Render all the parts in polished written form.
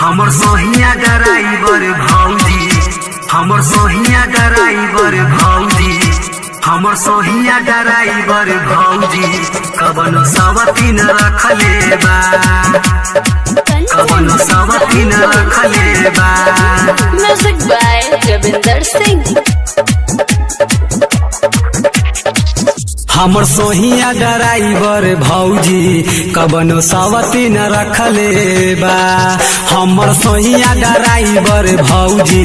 हमर सोहिया ड्राइवर भौजी, हमर सोहिया ड्राइवर भौजी, हमर सोहिया ड्राइवर भौजी, कबनो सवतीन रखले बा, कबनो सवतीन रखले बा। Music by Ravinder Singh. हमर सोहिया ड्राइवर भौजी, कबनो सवतीन रखले बा। हमर सोहिया ड्राइवर भौजी,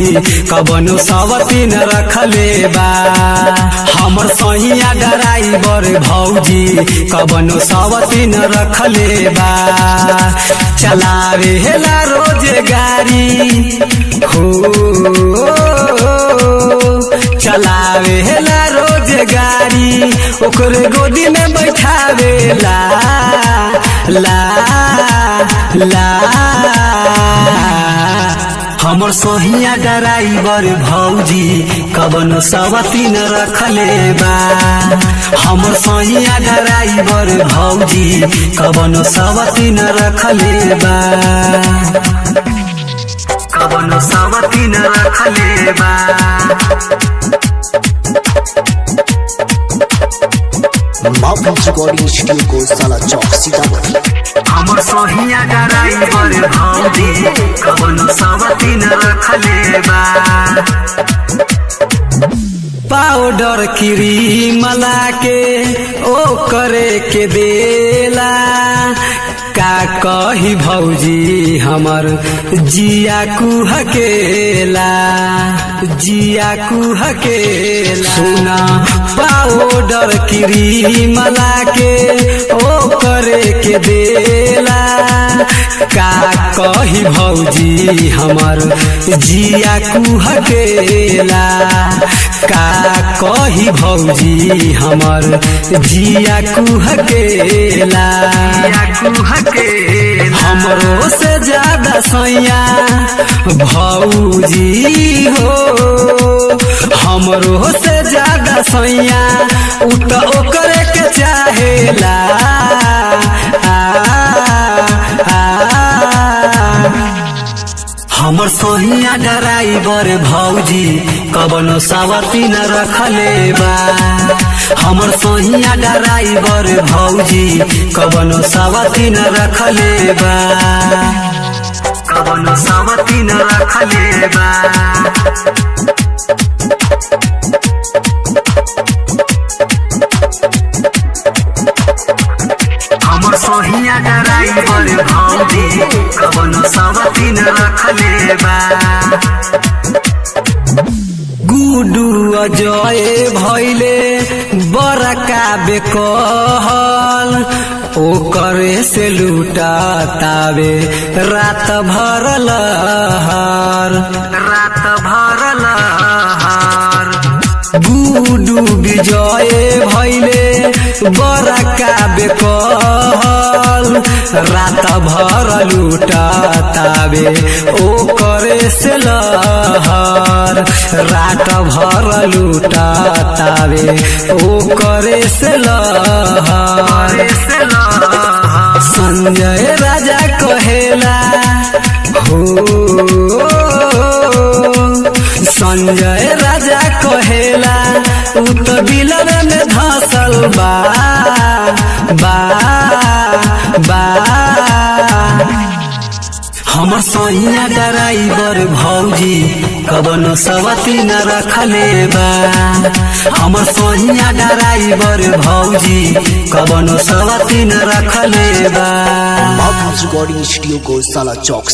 कबनो सवतीन रखले बा। हमर सोहिया ड्राइवर भौजी, कबनो सवतीन रखले बा। चलावे हेला रोज गाड़ी हो, चलावे हेला रोज गाड़ी, ओकरे गोदी में बैठावेला ला ला। हमर सोहिया ड्राइवर भौजी, कबनो सवतीन रखले बा। हमर सोहिया ड्राइवर भौजी, कबनो सवतीन रखले बा, कबनो सवतीन रखले बा। रिकॉर्डिंग स्टूडियो को साला चौक सीतामढ़ी। हमर सोहिया ड्राइवर भौजी, कबनो सवतीन रखले बा। पाउडर क्रीम लाके ओ करे के देला, का कही भौजी हमर जिया कुहकेला, जिया कुहकेला। सुना पाउडर क्रीम लाके ओ करे के देला, का कही भौजी हमर जिया कुहकेला, का कही भौजी हमर जिया कुहकेला, हमरो से ज्यादा सैया भौजी हो, हमरो से ज्यादा सैया उ त ओकरे के चाहेला हमर सोहिया ड्राइवर भौजी, कबनो सवतीन रखले बा। हमर सोहिया ड्राइवर भौजी, कबनो सवतीन रखले बा, कबनो सवतीन रखले बा। हमर सोहिया ड्राइवर भौजी, कबनो सवतीन रखले बा। गुडू अजय भैले बड़का बेकहल, ओकरे से लूटा तावे रात भर लहर, रात भर लहर। गुडू विजय भैले बड़का बेकहल, रात भर लूटा तावे ओकरे से लहर, रात भर लूटा तावे ओकरे से लहर। संजय राजा कहेला हो, संजय राजा कहेला उ तो बिलर में धसल बा बा बा। हमर सोहिया ड्राइवर भौजी, कबनो सवतीन रखले बा। हमर सोहिया ड्राइवर भौजी, कबनो सवतीन रखले बा। रिकॉर्डिंग स्टूडियो को साला चौक